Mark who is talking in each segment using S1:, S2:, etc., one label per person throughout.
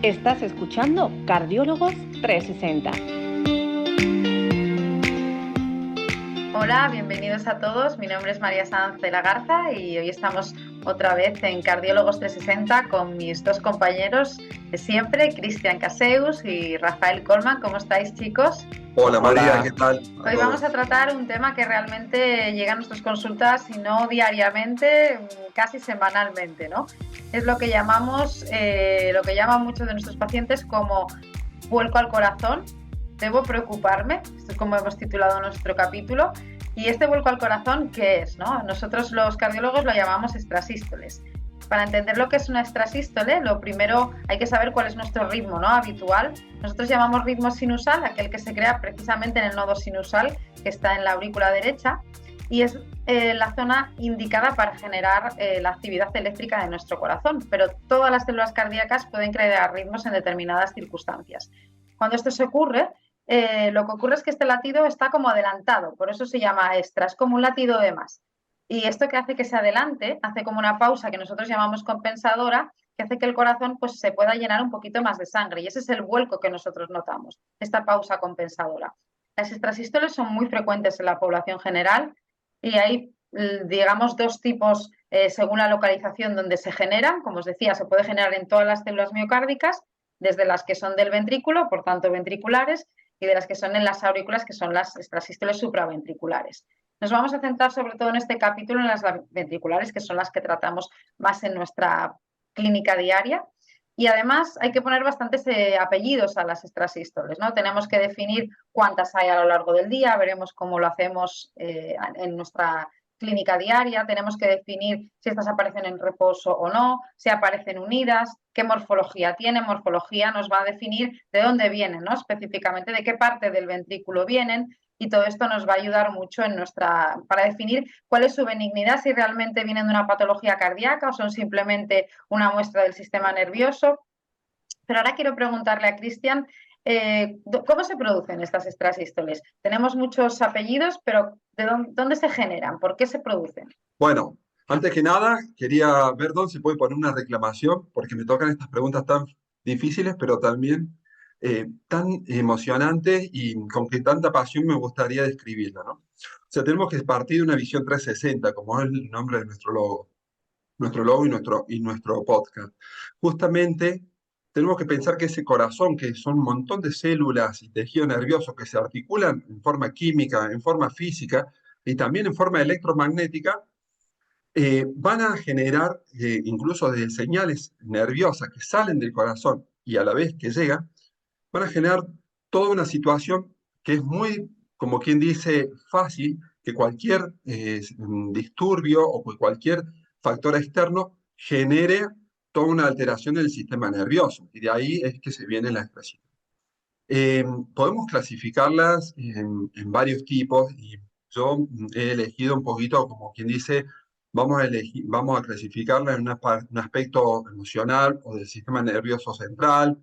S1: Estás escuchando Cardiólogos 360.
S2: Hola, bienvenidos a todos. Mi nombre es María Sanz de la Garza y hoy estamos otra vez en Cardiólogos 360 con mis dos compañeros de siempre, Cristian Caseus y Rafael Colman. ¿Cómo estáis, chicos?
S3: Hola María, ¿qué tal?
S2: Hoy vamos a tratar un tema que realmente llega a nuestras consultas, y no diariamente, casi semanalmente, ¿no? Es lo que llamamos, lo que llaman muchos de nuestros pacientes como vuelco al corazón. ¿Debo preocuparme? Esto es como hemos titulado nuestro capítulo. Y este vuelco al corazón, ¿qué es, no? Nosotros los cardiólogos lo llamamos extrasístoles. Para entender lo que es una extrasístole, lo primero hay que saber cuál es nuestro ritmo, ¿no?, habitual. Nosotros llamamos ritmo sinusal aquel que se crea precisamente en el nodo sinusal, que está en la aurícula derecha, y es la zona indicada para generar la actividad eléctrica de nuestro corazón. Pero todas las células cardíacas pueden crear ritmos en determinadas circunstancias. Cuando esto se ocurre, lo que ocurre es que este latido está como adelantado, por eso se llama extra, es como un latido de más. Y esto que hace que se adelante, hace como una pausa que nosotros llamamos compensadora, que hace que el corazón pues, se pueda llenar un poquito más de sangre. Y ese es el vuelco que nosotros notamos, esta pausa compensadora. Las extrasístoles son muy frecuentes en la población general y hay, digamos, dos tipos según la localización donde se generan. Como os decía, se puede generar en todas las células miocárdicas, desde las que son del ventrículo, por tanto ventriculares, y de las que son en las aurículas, que son las extrasístoles supraventriculares. Nos vamos a centrar sobre todo en este capítulo en las ventriculares, que son las que tratamos más en nuestra clínica diaria. Y además hay que poner bastantes apellidos a las extrasístoles, ¿no? Tenemos que definir cuántas hay a lo largo del día, veremos cómo lo hacemos en nuestra clínica diaria. Tenemos que definir si estas aparecen en reposo o no, si aparecen unidas, qué morfología tienen. Morfología nos va a definir de dónde vienen, ¿no?, específicamente de qué parte del ventrículo vienen, y todo esto nos va a ayudar mucho para definir cuál es su benignidad, si realmente vienen de una patología cardíaca o son simplemente una muestra del sistema nervioso. Pero ahora quiero preguntarle a Cristian, ¿cómo se producen estas extrasístoles? Tenemos muchos apellidos, pero ¿de dónde se generan? ¿Por qué se producen?
S3: Bueno, antes que nada, quería ver dónde se puede poner una reclamación, porque me tocan estas preguntas tan difíciles, pero también tan emocionantes y con que tanta pasión me gustaría describirla, ¿no? O sea, tenemos que partir de una visión 360, como es el nombre de nuestro logo y nuestro podcast. Justamente tenemos que pensar que ese corazón, que son un montón de células y tejido nervioso que se articulan en forma química, en forma física y también en forma electromagnética, van a generar, incluso de señales nerviosas que salen del corazón y a la vez que llegan, van a generar toda una situación que es muy, como quien dice, fácil que cualquier disturbio o que cualquier factor externo genere toda una alteración del sistema nervioso. Y de ahí es que se viene la expresión. Podemos clasificarlas en varios tipos y yo he elegido un poquito, como quien dice, vamos a clasificarlas en un aspecto emocional o del sistema nervioso central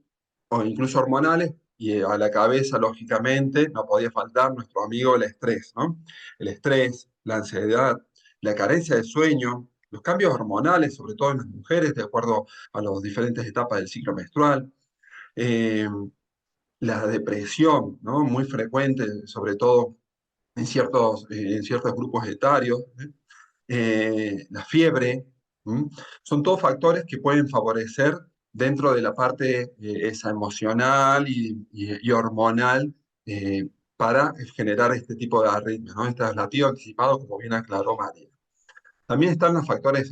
S3: o incluso hormonales, y a la cabeza, lógicamente, no podía faltar nuestro amigo el estrés, ¿no? El estrés, la ansiedad, la carencia de sueño, los cambios hormonales, sobre todo en las mujeres, de acuerdo a las diferentes etapas del ciclo menstrual. Eh, la depresión, ¿no?, muy frecuente, sobre todo en ciertos grupos etarios, ¿eh? La fiebre, ¿m? Son todos factores que pueden favorecer dentro de la parte esa emocional y hormonal, para generar este tipo de arritmias, ¿no? Este latido anticipado, como bien aclaró María. También están los factores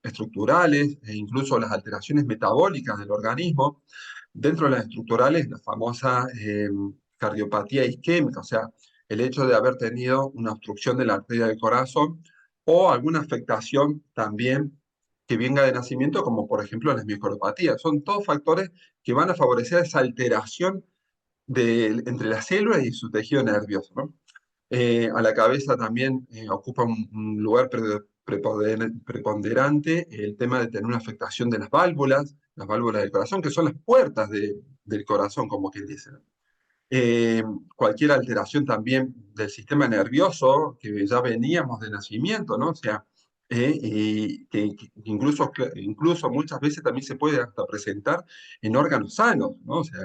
S3: estructurales e incluso las alteraciones metabólicas del organismo. Dentro de las estructurales, la famosa cardiopatía isquémica, o sea, el hecho de haber tenido una obstrucción de la arteria del corazón o alguna afectación también que venga de nacimiento, como por ejemplo las miocardiopatías. Son todos factores que van a favorecer esa alteración entre las células y su tejido nervioso, ¿no? A la cabeza también ocupa un lugar preponderante el tema de tener una afectación de las válvulas del corazón, que son las puertas del corazón, como quien dice. Eh, Cualquier alteración también del sistema nervioso, que ya veníamos de nacimiento, ¿no? O sea, y que incluso muchas veces también se puede hasta presentar en órganos sanos, ¿no? O sea,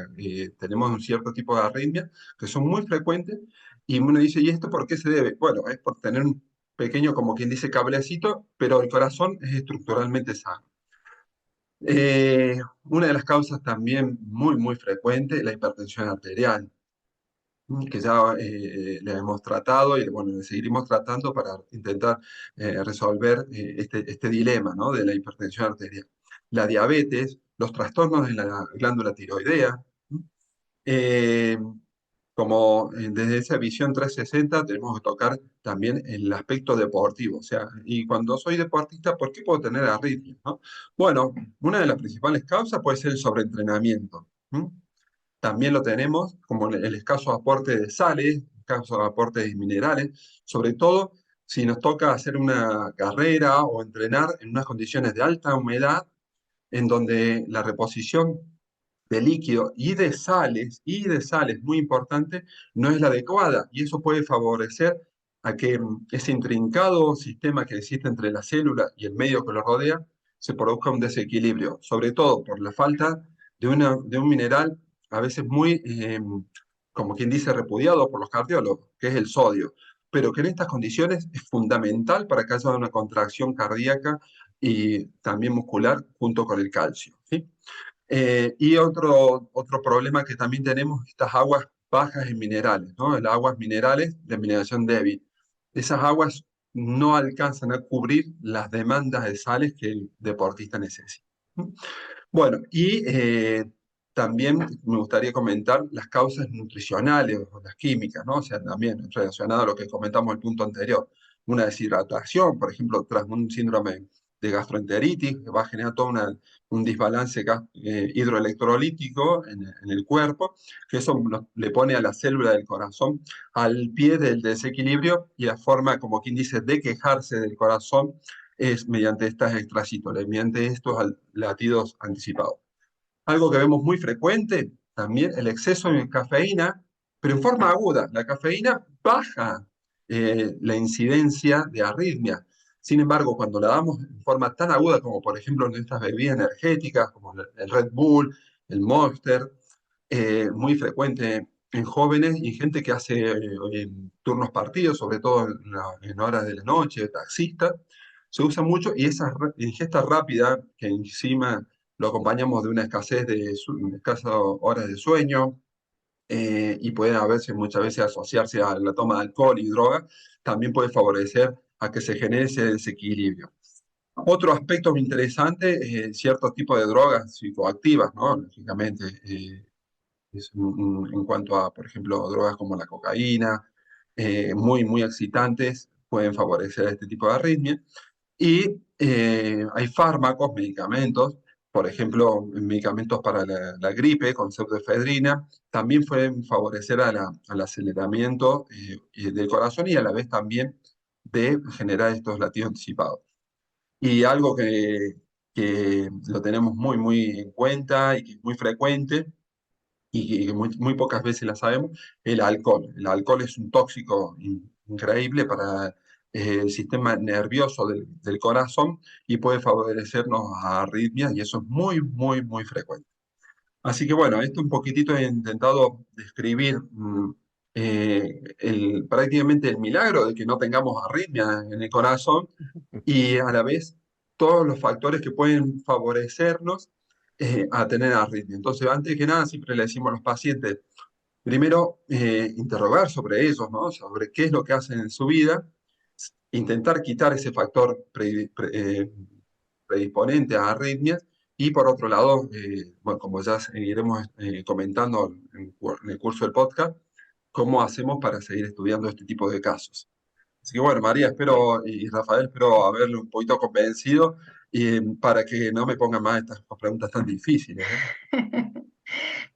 S3: tenemos un cierto tipo de arritmias que son muy frecuentes y uno dice, ¿y esto por qué se debe? Bueno, es por tener un pequeño, como quien dice, cablecito, pero el corazón es estructuralmente sano. Una de las causas también muy frecuente es la hipertensión arterial, que ya le hemos tratado y bueno, le seguiremos tratando para intentar resolver este dilema, ¿no? De la hipertensión arterial. La diabetes, los trastornos de la glándula tiroidea, eh, como desde esa visión 360 tenemos que tocar también el aspecto deportivo, o sea, y cuando soy deportista, ¿por qué puedo tener arritmias, no? Bueno, una de las principales causas puede ser el sobreentrenamiento. También lo tenemos como el escaso aporte de sales, escaso aporte de minerales, sobre todo si nos toca hacer una carrera o entrenar en unas condiciones de alta humedad, en donde la reposición de líquido y de sales, muy importante, no es la adecuada. Y eso puede favorecer a que ese intrincado sistema que existe entre la célula y el medio que lo rodea se produzca un desequilibrio, sobre todo por la falta de un mineral a veces muy, como quien dice, repudiado por los cardiólogos, que es el sodio, pero que en estas condiciones es fundamental para que haya una contracción cardíaca y también muscular junto con el calcio, ¿sí? Y otro problema que también tenemos, estas aguas bajas en minerales, ¿no? Las aguas minerales de mineración débil. Esas aguas no alcanzan a cubrir las demandas de sales que el deportista necesita. Bueno, y también me gustaría comentar las causas nutricionales o las químicas, ¿no? O sea, también relacionado a lo que comentamos en el punto anterior. Una deshidratación, por ejemplo, tras un síndrome de gastroenteritis, que va a generar todo un desbalance hidroelectrolítico en el cuerpo, que eso le pone a la célula del corazón al pie del desequilibrio y la forma, como quien dice, de quejarse del corazón es mediante estas extracitoles, mediante estos latidos anticipados. Algo que vemos muy frecuente, también el exceso de cafeína, pero en forma aguda. La cafeína baja la incidencia de arritmia. Sin embargo, cuando la damos en forma tan aguda como por ejemplo en estas bebidas energéticas, como el Red Bull, el Monster, muy frecuente en jóvenes y gente que hace turnos partidos, sobre todo en horas de la noche, taxistas, se usa mucho y esa ingesta rápida, que encima lo acompañamos de una escasez de escasas horas de sueño, y puede a veces, muchas veces asociarse a la toma de alcohol y droga, también puede favorecer a que se genere ese desequilibrio. Otro aspecto interesante, ciertos tipos de drogas psicoactivas, ¿no? Lógicamente, en cuanto a, por ejemplo, drogas como la cocaína, muy excitantes, pueden favorecer este tipo de arritmia. Y hay fármacos, medicamentos, por ejemplo, medicamentos para la gripe con pseudoefedrina, también pueden favorecer al aceleramiento del corazón y a la vez también de generar estos latidos anticipados. Y algo que lo tenemos muy en cuenta y que es muy frecuente y que muy pocas veces la sabemos, el alcohol. El alcohol es un tóxico increíble para el sistema nervioso del corazón y puede favorecernos a arritmias y eso es muy frecuente. Así que bueno, esto un poquitito he intentado describir prácticamente el milagro de que no tengamos arritmias en el corazón y a la vez todos los factores que pueden favorecernos a tener arritmia. Entonces, antes que nada, siempre le decimos a los pacientes, primero, interrogar sobre ellos, ¿no? Sobre qué es lo que hacen en su vida, intentar quitar ese factor predisponente a arritmias y por otro lado, bueno, como ya iremos comentando en el curso del podcast, cómo hacemos para seguir estudiando este tipo de casos. Así que bueno, María, espero, y Rafael, espero haberle un poquito convencido para que no me pongan más estas preguntas tan difíciles, ¿eh?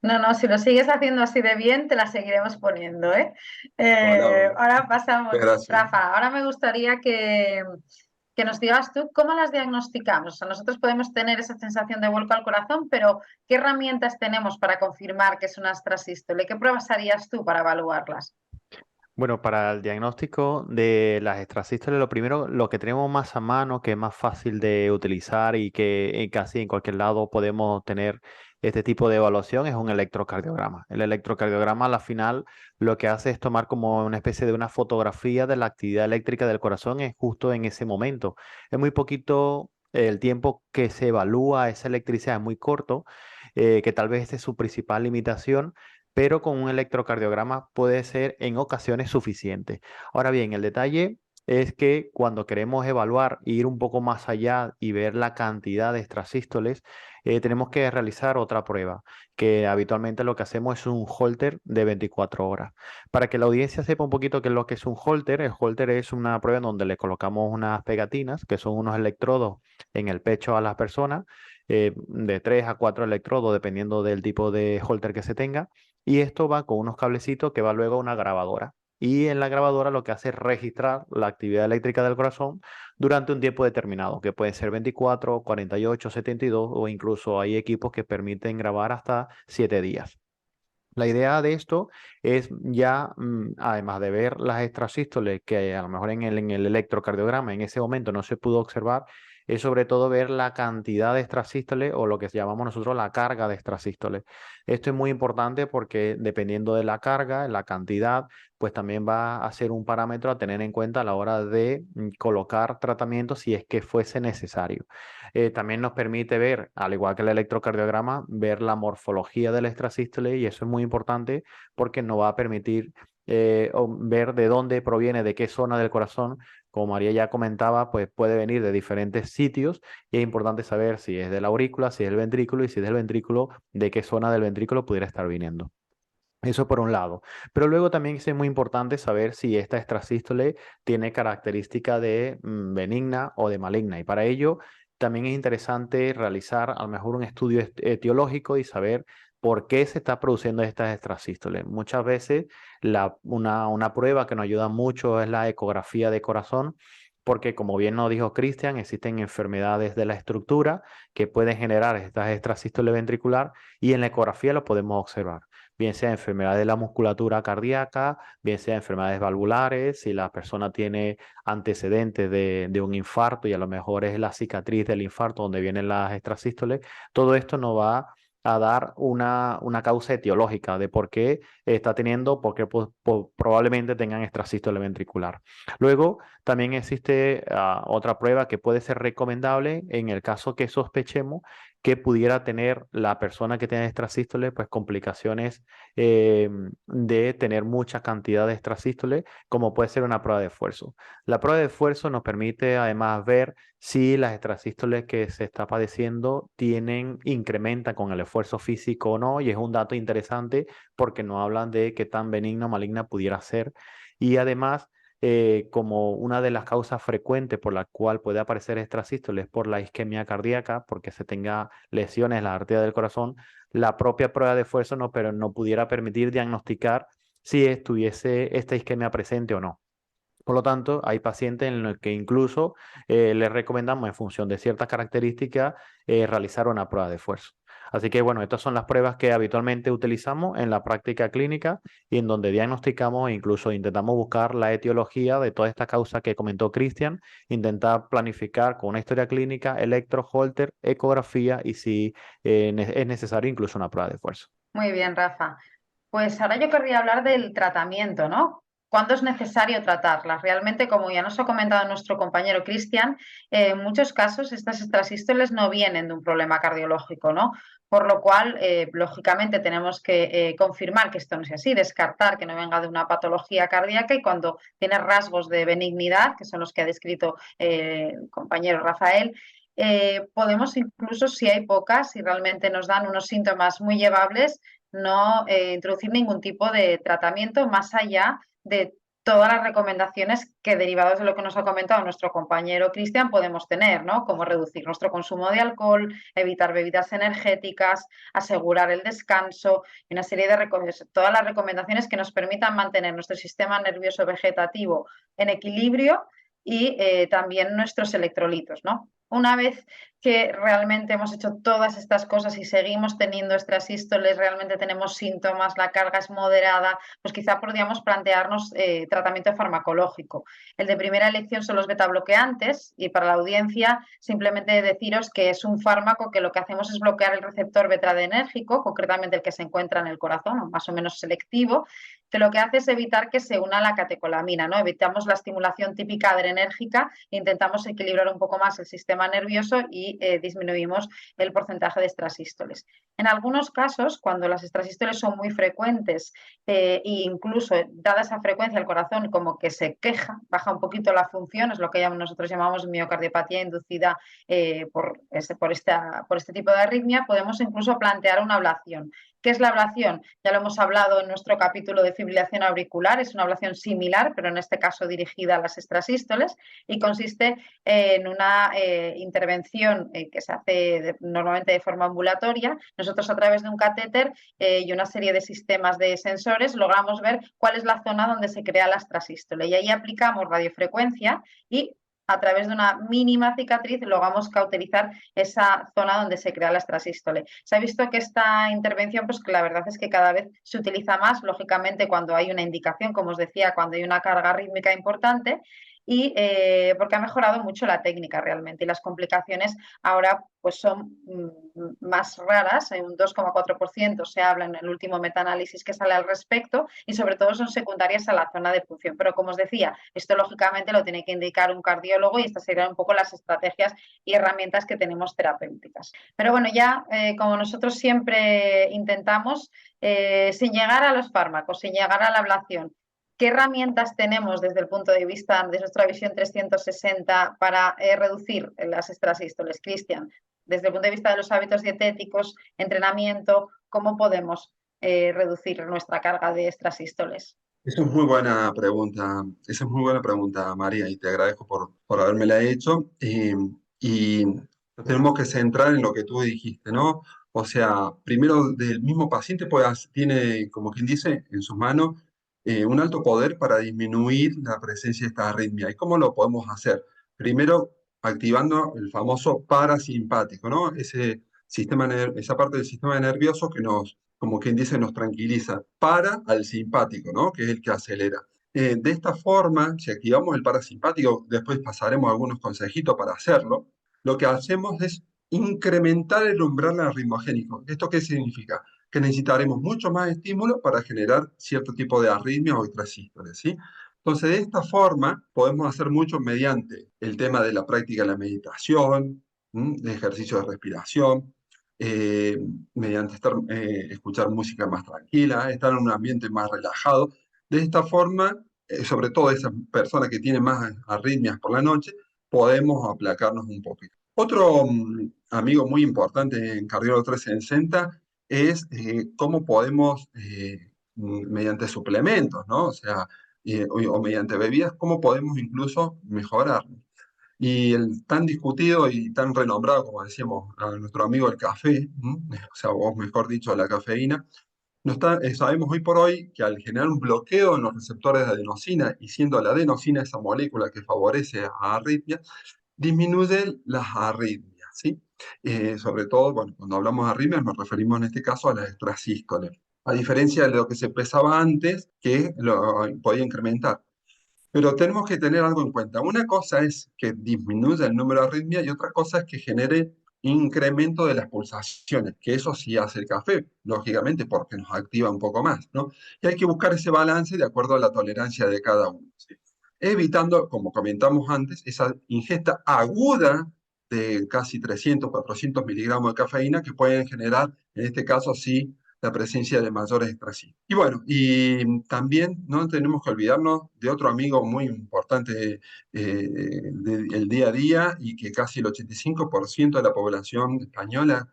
S2: No, si lo sigues haciendo así de bien, te las seguiremos poniendo, ¿eh?
S3: Bueno,
S2: Ahora pasamos,
S3: muchas gracias.
S2: Rafa, ahora me gustaría que nos digas tú cómo las diagnosticamos. O sea, nosotros podemos tener esa sensación de vuelco al corazón, pero ¿qué herramientas tenemos para confirmar que es una extrasístole? ¿Qué pruebas harías tú para evaluarlas?
S4: Bueno, para el diagnóstico de las extrasístoles, lo primero, lo que tenemos más a mano, que es más fácil de utilizar y que casi en cualquier lado podemos tener este tipo de evaluación, es un electrocardiograma. El electrocardiograma, a la final, lo que hace es tomar como una especie de una fotografía de la actividad eléctrica del corazón justo en ese momento. Es muy poquito el tiempo que se evalúa esa electricidad, es muy corto, que tal vez esa es su principal limitación, pero con un electrocardiograma puede ser en ocasiones suficiente. Ahora bien, el detalle es que cuando queremos evaluar e ir un poco más allá y ver la cantidad de extrasístoles, tenemos que realizar otra prueba, que habitualmente lo que hacemos es un Holter de 24 horas. Para que la audiencia sepa un poquito qué es lo que es un Holter, el Holter es una prueba en donde le colocamos unas pegatinas, que son unos electrodos en el pecho a las personas, de 3 a 4 electrodos, dependiendo del tipo de Holter que se tenga, y esto va con unos cablecitos que va luego a una grabadora. Y en la grabadora lo que hace es registrar la actividad eléctrica del corazón durante un tiempo determinado, que puede ser 24, 48, 72 o incluso hay equipos que permiten grabar hasta 7 días. La idea de esto es ya, además de ver las extrasístoles que a lo mejor en el electrocardiograma en ese momento no se pudo observar, es sobre todo ver la cantidad de extrasístoles o lo que llamamos nosotros la carga de extrasístoles. Esto es muy importante porque dependiendo de la carga, la cantidad, pues también va a ser un parámetro a tener en cuenta a la hora de colocar tratamiento si es que fuese necesario. También nos permite ver, al igual que el electrocardiograma, ver la morfología del extrasístole y eso es muy importante porque nos va a permitir ver de dónde proviene, de qué zona del corazón. Como María ya comentaba, pues puede venir de diferentes sitios y es importante saber si es de la aurícula, si es del ventrículo y si es del ventrículo, de qué zona del ventrículo pudiera estar viniendo. Eso por un lado. Pero luego también es muy importante saber si esta extrasístole tiene característica de benigna o de maligna. Y para ello también es interesante realizar a lo mejor un estudio etiológico y saber por qué se está produciendo estas extrasístoles. Muchas veces una prueba que nos ayuda mucho es la ecografía de corazón, porque como bien nos dijo Cristian, existen enfermedades de la estructura que pueden generar estas extrasístoles ventricular y en la ecografía lo podemos observar, bien sea enfermedad de la musculatura cardíaca, bien sea enfermedades valvulares, si la persona tiene antecedentes de un infarto y a lo mejor es la cicatriz del infarto donde vienen las extrasístoles, todo esto nos va a dar una causa etiológica de por qué está teniendo, por qué probablemente tengan extrasístole ventricular. Luego, también existe otra prueba que puede ser recomendable en el caso que sospechemos que pudiera tener la persona que tiene extrasístole, pues complicaciones de tener mucha cantidad de extrasístoles, como puede ser una prueba de esfuerzo. La prueba de esfuerzo nos permite además ver si las extrasístoles que se está padeciendo incrementan con el esfuerzo físico o no, y es un dato interesante porque nos hablan de qué tan benigna o maligna pudiera ser. Y además, como una de las causas frecuentes por la cual puede aparecer extrasístoles por la isquemia cardíaca, porque se tenga lesiones en la arteria del corazón, la propia prueba de esfuerzo pero no pudiera permitir diagnosticar si estuviese esta isquemia presente o no. Por lo tanto, hay pacientes en los que incluso les recomendamos, en función de ciertas características, realizar una prueba de esfuerzo. Así que, bueno, estas son las pruebas que habitualmente utilizamos en la práctica clínica y en donde diagnosticamos e incluso intentamos buscar la etiología de toda esta causa que comentó Cristian, intentar planificar con una historia clínica, electro, Holter, ecografía y si es necesario incluso una prueba de esfuerzo.
S2: Muy bien, Rafa. Pues ahora yo querría hablar del tratamiento, ¿no? ¿Cuándo es necesario tratarlas? Realmente, como ya nos ha comentado nuestro compañero Cristian, en muchos casos estas extrasístoles no vienen de un problema cardiológico, ¿no? Por lo cual, lógicamente, tenemos que confirmar que esto no es así, descartar que no venga de una patología cardíaca y cuando tiene rasgos de benignidad, que son los que ha descrito el compañero Rafael, podemos incluso, si hay pocas, si realmente nos dan unos síntomas muy llevables, no introducir ningún tipo de tratamiento más allá de todas las recomendaciones que, derivados de lo que nos ha comentado nuestro compañero Cristian, podemos tener, ¿no? Como reducir nuestro consumo de alcohol, evitar bebidas energéticas, asegurar el descanso y una serie de todas las recomendaciones que nos permitan mantener nuestro sistema nervioso vegetativo en equilibrio y también nuestros electrolitos, ¿no? Una vez que realmente hemos hecho todas estas cosas y seguimos teniendo extrasístoles, realmente tenemos síntomas, la carga es moderada, pues quizá podríamos plantearnos tratamiento farmacológico. El de primera elección son los betabloqueantes y para la audiencia simplemente deciros que es un fármaco que lo que hacemos es bloquear el receptor beta-adrenérgico, concretamente el que se encuentra en el corazón, más o menos selectivo, que lo que hace es evitar que se una a la catecolamina, ¿no? Evitamos la estimulación típica adrenérgica e intentamos equilibrar un poco más el sistema nervioso y disminuimos el porcentaje de extrasístoles. En algunos casos, cuando las extrasístoles son muy frecuentes e incluso dada esa frecuencia el corazón como que se queja, baja un poquito la función, es lo que nosotros llamamos miocardiopatía inducida por este tipo de arritmia, podemos incluso plantear una ablación. ¿Qué es la ablación? Ya lo hemos hablado en nuestro capítulo de fibrilación auricular, es una ablación similar, pero en este caso dirigida a las extrasístoles y consiste en una intervención que se hace normalmente de forma ambulatoria. Nosotros a través de un catéter y una serie de sistemas de sensores logramos ver cuál es la zona donde se crea la extrasístole y ahí aplicamos radiofrecuencia y a través de una mínima cicatriz logramos cauterizar esa zona donde se crea la extrasístole. Se ha visto que esta intervención, pues que la verdad es que cada vez se utiliza más, lógicamente cuando hay una indicación, como os decía, cuando hay una carga rítmica importante, y porque ha mejorado mucho la técnica realmente y las complicaciones ahora pues son más raras, hay un 2,4% se habla en el último metaanálisis que sale al respecto y sobre todo son secundarias a la zona de punción. Pero como os decía, esto lógicamente lo tiene que indicar un cardiólogo y estas serían un poco las estrategias y herramientas que tenemos terapéuticas. Pero bueno, ya como nosotros siempre intentamos, sin llegar a los fármacos, sin llegar a la ablación, ¿qué herramientas tenemos desde el punto de vista de nuestra visión 360 para reducir las extrasístoles? Cristian, desde el punto de vista de los hábitos dietéticos, entrenamiento, ¿cómo podemos reducir nuestra carga de extrasístoles?
S3: Eso es muy buena pregunta, esa es muy buena pregunta, María, y te agradezco por habérmela hecho. Y nos tenemos que centrar en lo que tú dijiste, ¿no? O sea, primero del mismo paciente tiene, como quien dice, en sus manos un alto poder para disminuir la presencia de esta arritmia. ¿Y cómo lo podemos hacer? Primero, activando el famoso parasimpático, ¿no? Esa parte del sistema nervioso que como quien dice, nos tranquiliza, para al simpático, ¿no? Que es el que acelera. De esta forma, si activamos el parasimpático, después pasaremos algunos consejitos para hacerlo, lo que hacemos es incrementar el umbral arritmogénico. ¿Esto qué significa? Que necesitaremos mucho más estímulo para generar cierto tipo de arritmia o extrasístoles, ¿sí? Entonces, de esta forma, podemos hacer mucho mediante el tema de la práctica de la meditación, de ejercicio de respiración, eh, mediante escuchar música más tranquila, estar en un ambiente más relajado. De esta forma, sobre todo esas personas que tienen más arritmias por la noche, podemos aplacarnos un poquito. Otro amigo muy importante en Cardiólogo 360 es cómo podemos, mediante suplementos, ¿no? O sea, o mediante bebidas, cómo podemos incluso mejorar. Y el tan discutido y tan renombrado, como decíamos, a nuestro amigo el café, o sea, vos mejor dicho, la cafeína, sabemos hoy por hoy que al generar un bloqueo en los receptores de adenosina, y siendo la adenosina esa molécula que favorece a arritmias, disminuye las arritmias, ¿sí? Sobre todo, bueno, cuando hablamos de arritmias nos referimos en este caso a las extrasístoles, a diferencia de lo que se pensaba antes, que lo podía incrementar. Pero tenemos que tener algo en cuenta. Una cosa es que disminuya el número de arritmias y otra cosa es que genere incremento de las pulsaciones, que eso sí hace el café, lógicamente, porque nos activa un poco más, ¿no? Y hay que buscar ese balance de acuerdo a la tolerancia de cada uno, ¿sí? Evitando, como comentamos antes, esa ingesta aguda de casi 300, 400 miligramos de cafeína que pueden generar, en este caso sí, la presencia de mayores extrasístoles. Y bueno, y también no tenemos que olvidarnos de otro amigo muy importante del día a día y que casi el 85% de la población española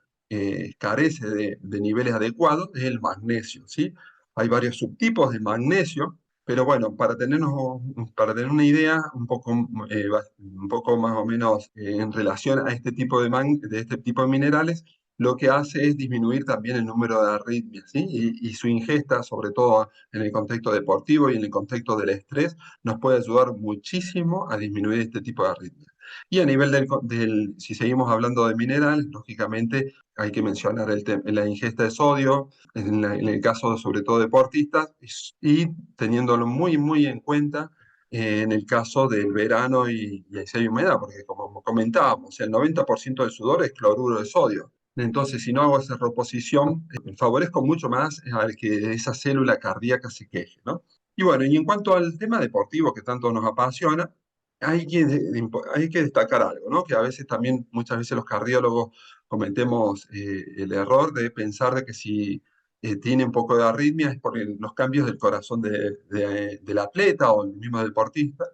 S3: carece de niveles adecuados, es el magnesio, ¿sí? Hay varios subtipos de magnesio, pero bueno, para tener una idea un poco más o menos en relación a este tipo de minerales, lo que hace es disminuir también el número de arritmias, ¿sí? Y su ingesta, sobre todo en el contexto deportivo y en el contexto del estrés, nos puede ayudar muchísimo a disminuir este tipo de arritmias. Y a nivel si seguimos hablando de minerales, lógicamente hay que mencionar la ingesta de sodio, en el caso sobre todo de deportistas, y teniéndolo muy, muy en cuenta en el caso del verano y si hay humedad, porque como comentábamos, el 90% del sudor es cloruro de sodio. Entonces, si no hago esa reposición, favorezco mucho más al que esa célula cardíaca se queje, ¿no? Y bueno, y en cuanto al tema deportivo que tanto nos apasiona, hay que destacar algo, ¿no? Que a veces también, muchas veces los cardiólogos cometemos el error de pensar de que si tiene un poco de arritmia es por los cambios del corazón del atleta o el mismo deportista.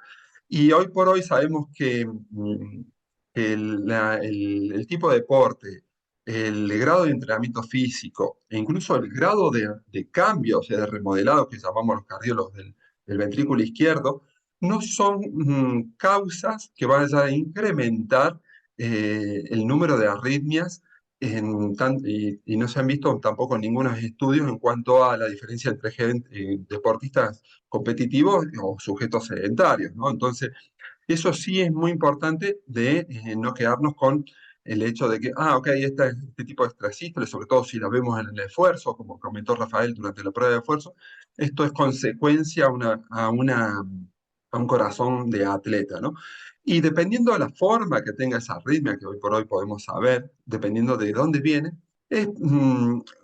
S3: Y hoy por hoy sabemos que, que el tipo de deporte, el grado de entrenamiento físico e incluso el grado de cambio, o sea, de remodelado que llamamos los cardiólogos del ventrículo izquierdo, no son causas que vayan a incrementar el número de arritmias y no se han visto tampoco ningunos estudios en cuanto a la diferencia entre deportistas competitivos o sujetos sedentarios, ¿no? Entonces, eso sí es muy importante de no quedarnos con el hecho de que, ok, este tipo de extrasístoles, sobre todo si la vemos en el esfuerzo, como comentó Rafael durante la prueba de esfuerzo, esto es consecuencia a un corazón de atleta, ¿no? Y dependiendo de la forma que tenga esa arritmia, que hoy por hoy podemos saber, dependiendo de dónde viene, es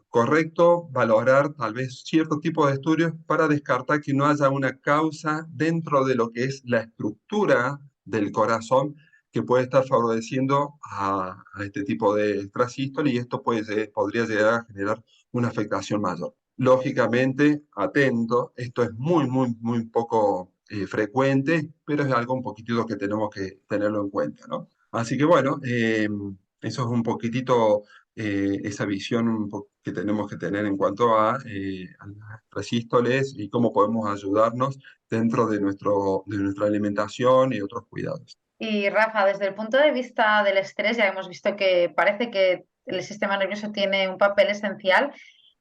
S3: correcto valorar tal vez cierto tipo de estudios para descartar que no haya una causa dentro de lo que es la estructura del corazón que puede estar favoreciendo a este tipo de extrasístole y esto podría llegar a generar una afectación mayor. Lógicamente, atento, esto es muy, muy, muy poco frecuente, pero es algo un poquitito que tenemos que tenerlo en cuenta, ¿no? Así que bueno, eso es un poquitito esa visión que tenemos que tener en cuanto a las resístoles y cómo podemos ayudarnos dentro de nuestra alimentación y otros cuidados.
S2: Y Rafa, desde el punto de vista del estrés, ya hemos visto que parece que el sistema nervioso tiene un papel esencial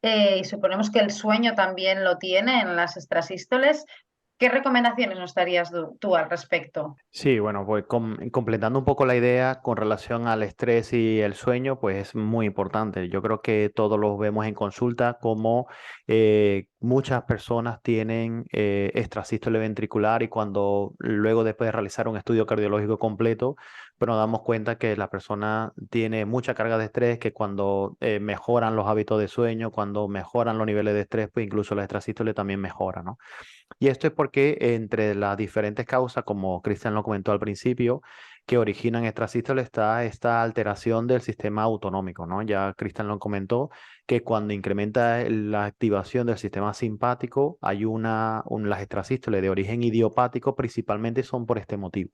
S2: y suponemos que el sueño también lo tiene en las extrasístoles. ¿Qué recomendaciones nos darías tú al respecto?
S4: Sí, bueno, pues completando un poco la idea con relación al estrés y el sueño, pues es muy importante. Yo creo que todos los vemos en consulta como muchas personas tienen extrasístole ventricular y cuando luego después de realizar un estudio cardiológico completo, pues nos damos cuenta que la persona tiene mucha carga de estrés, que cuando mejoran los hábitos de sueño, cuando mejoran los niveles de estrés, pues incluso la extrasístole también mejora, ¿no? Y esto es porque entre las diferentes causas, como Cristian lo comentó al principio, que originan extrasístole está esta alteración del sistema autonómico, ¿no? Ya Cristian lo comentó, que cuando incrementa la activación del sistema simpático, hay las extrasístoles de origen idiopático, principalmente son por este motivo.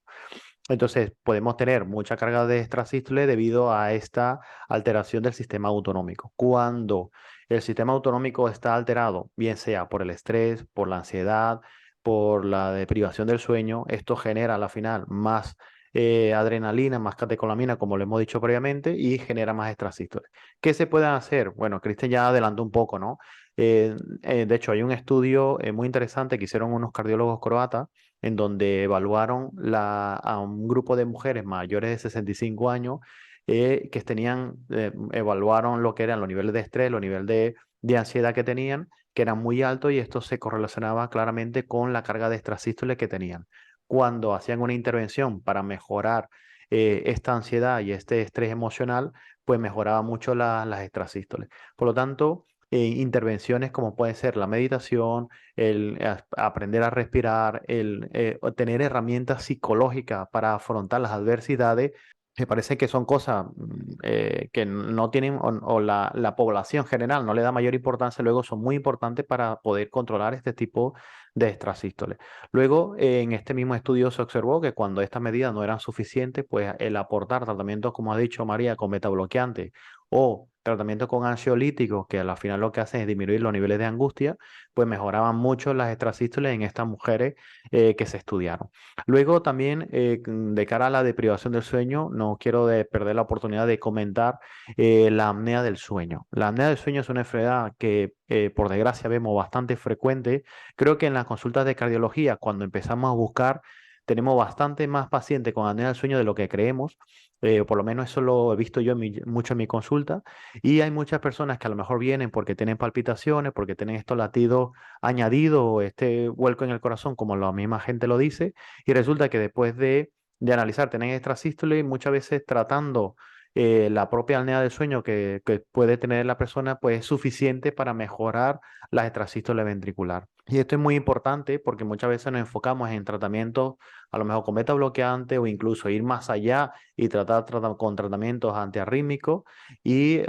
S4: Entonces, podemos tener mucha carga de extrasístole debido a esta alteración del sistema autonómico. Cuando el sistema autonómico está alterado, bien sea por el estrés, por la ansiedad, por la deprivación del sueño, esto genera a la final más adrenalina, más catecolamina, como lo hemos dicho previamente, y genera más extrasístoles. ¿Qué se puede hacer? Bueno, Cristian ya adelantó un poco, ¿no? De hecho, hay un estudio muy interesante que hicieron unos cardiólogos croatas en donde evaluaron a un grupo de mujeres mayores de 65 años que evaluaron lo que eran los niveles de estrés, los niveles de ansiedad que tenían, que eran muy altos y esto se correlacionaba claramente con la carga de extrasístoles que tenían. Cuando hacían una intervención para mejorar esta ansiedad y este estrés emocional, pues mejoraba mucho las extrasístoles. Por lo tanto, intervenciones como puede ser la meditación, aprender a respirar, tener herramientas psicológicas para afrontar las adversidades, me parece que son cosas que no tienen, o la población general no le da mayor importancia, luego son muy importantes para poder controlar este tipo de extrasístoles. Luego, en este mismo estudio se observó que cuando estas medidas no eran suficientes, pues el aportar tratamientos, como ha dicho María, con beta bloqueantes o tratamiento con ansiolíticos, que al final lo que hacen es disminuir los niveles de angustia, pues mejoraban mucho las extrasístoles en estas mujeres que se estudiaron. Luego también, de cara a la deprivación del sueño, no quiero perder la oportunidad de comentar la apnea del sueño. La apnea del sueño es una enfermedad que, por desgracia, vemos bastante frecuente. Creo que en las consultas de cardiología, cuando empezamos a buscar, tenemos bastante más pacientes con apnea del sueño de lo que creemos. Por lo menos eso lo he visto yo mucho en mi consulta. Y hay muchas personas que a lo mejor vienen porque tienen palpitaciones, porque tienen estos latidos añadidos o este vuelco en el corazón, como la misma gente lo dice, y resulta que después de analizar tienen extrasístole y muchas veces tratando la propia apnea del sueño que puede tener la persona, pues es suficiente para mejorar la extrasístole ventricular. Y esto es muy importante porque muchas veces nos enfocamos en tratamientos, a lo mejor con beta bloqueante o incluso ir más allá y tratar con tratamientos antiarrítmicos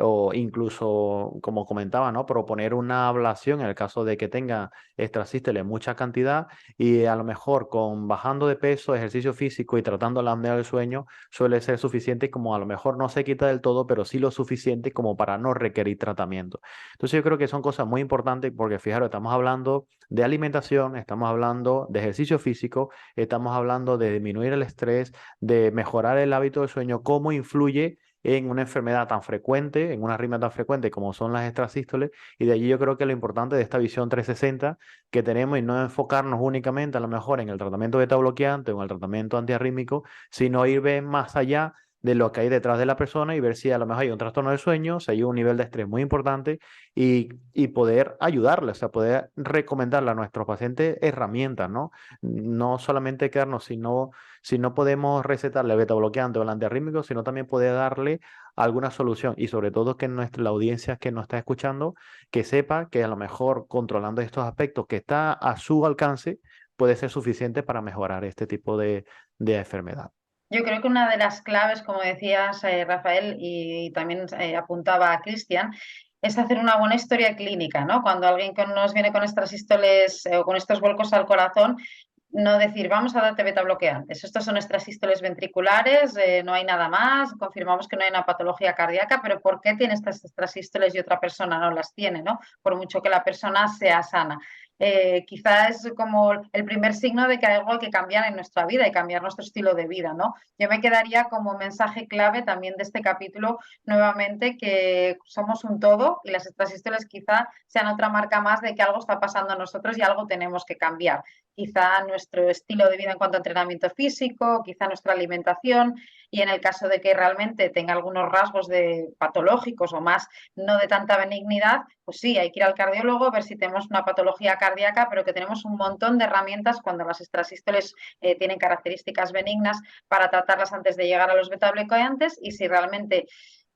S4: o incluso, como comentaba, ¿no? Proponer una ablación en el caso de que tenga extrasístole en mucha cantidad y a lo mejor con bajando de peso, ejercicio físico y tratando la apnea del sueño suele ser suficiente, como a lo mejor no se quita del todo, pero sí lo suficiente como para no requerir tratamiento. Entonces yo creo que son cosas muy importantes porque fijaros, estamos hablando de alimentación, estamos hablando de ejercicio físico, estamos hablando de disminuir el estrés, de mejorar el hábito del sueño, cómo influye en una enfermedad tan frecuente, en una arritmia tan frecuente como son las extrasístoles, y de allí yo creo que lo importante de esta visión 360 que tenemos y no enfocarnos únicamente a lo mejor en el tratamiento beta bloqueante o en el tratamiento antiarrítmico, sino ir más allá de lo que hay detrás de la persona y ver si a lo mejor hay un trastorno del sueño, si hay un nivel de estrés muy importante y poder ayudarle, o sea, poder recomendarle a nuestros pacientes herramientas, ¿no? No solamente quedarnos, si no podemos recetarle beta bloqueante o el antiarrítmico, sino también poder darle alguna solución y sobre todo que la audiencia que nos está escuchando, que sepa que a lo mejor controlando estos aspectos que está a su alcance, puede ser suficiente para mejorar este tipo de enfermedad.
S2: Yo creo que una de las claves, como decías, Rafael, y también apuntaba a Cristian, es hacer una buena historia clínica, ¿no? Cuando alguien nos viene con extrasístoles o con estos vuelcos al corazón, no decir, vamos a darte beta bloqueantes. Estos son extrasístoles ventriculares, no hay nada más, confirmamos que no hay una patología cardíaca, pero ¿por qué tiene estas extrasístoles y otra persona no las tiene, ¿no? Por mucho que la persona sea sana. Quizás es como el primer signo de que hay algo que cambiar en nuestra vida y cambiar nuestro estilo de vida, ¿no? Yo me quedaría como mensaje clave también de este capítulo nuevamente que somos un todo y las extrasístoles quizá sean otra marca más de que algo está pasando a nosotros y algo tenemos que cambiar. Quizá nuestro estilo de vida en cuanto a entrenamiento físico, quizá nuestra alimentación y en el caso de que realmente tenga algunos rasgos patológicos o más no de tanta benignidad, pues sí, hay que ir al cardiólogo, ver si tenemos una patología cardíaca, pero que tenemos un montón de herramientas cuando las extrasístoles tienen características benignas para tratarlas antes de llegar a los beta bloqueantes y si realmente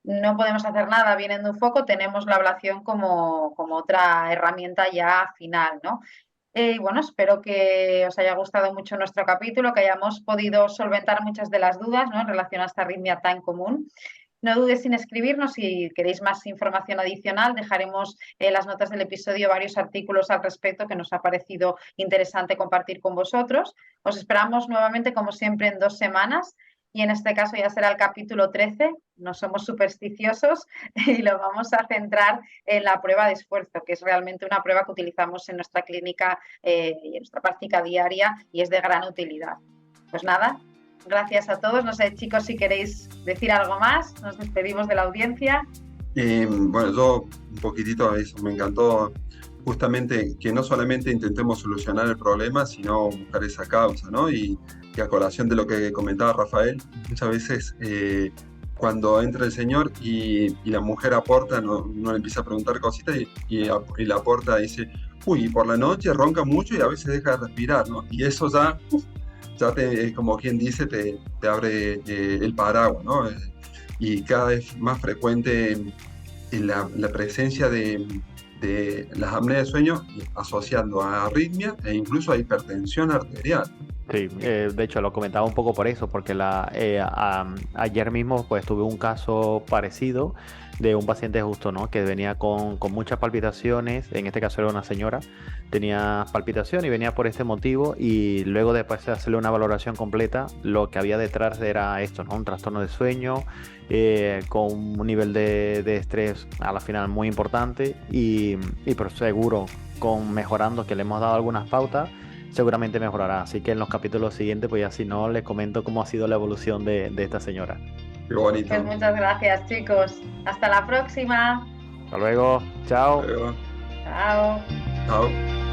S2: no podemos hacer nada bien en un foco, tenemos la ablación como otra herramienta ya final, ¿no? Y bueno, espero que os haya gustado mucho nuestro capítulo, que hayamos podido solventar muchas de las dudas, ¿no? En relación a esta arritmia tan común. No dudes en escribirnos si queréis más información adicional. Dejaremos en las notas del episodio varios artículos al respecto que nos ha parecido interesante compartir con vosotros. Os esperamos nuevamente, como siempre, en 2 semanas. Y en este caso ya será el capítulo 13, no somos supersticiosos y lo vamos a centrar en la prueba de esfuerzo, que es realmente una prueba que utilizamos en nuestra clínica y en nuestra práctica diaria y es de gran utilidad. Pues nada, gracias a todos. No sé, chicos, si queréis decir algo más, nos despedimos de la audiencia.
S3: Bueno, yo un poquitito a eso, me encantó justamente que no solamente intentemos solucionar el problema, sino buscar esa causa, ¿no? Y a colación de lo que comentaba Rafael, muchas veces cuando entra el señor y la mujer aporta, uno le empieza a preguntar cositas y la aporta dice, uy, por la noche ronca mucho y a veces deja de respirar, ¿no? Y eso ya como quien dice, te abre el paraguas, ¿no? Y cada vez más frecuente en la presencia de las apneas de sueño asociando a arritmia e incluso a hipertensión arterial.
S4: Sí, de hecho lo comentaba un poco por eso, porque ayer mismo pues tuve un caso parecido de un paciente justo, ¿no? Que venía con muchas palpitaciones, en este caso era una señora, tenía palpitación y venía por este motivo y luego después de hacerle una valoración completa, lo que había detrás era esto, ¿no? Un trastorno de sueño, con un nivel de estrés a la final muy importante y pero seguro con mejorando, que le hemos dado algunas pautas seguramente mejorará. Así que en los capítulos siguientes, pues ya si no, les comento cómo ha sido la evolución de esta señora.
S3: Qué bonito.
S2: Pues muchas gracias, chicos. Hasta la próxima.
S4: Hasta luego. Chao.
S3: Luego.
S2: Chao.
S3: Chao.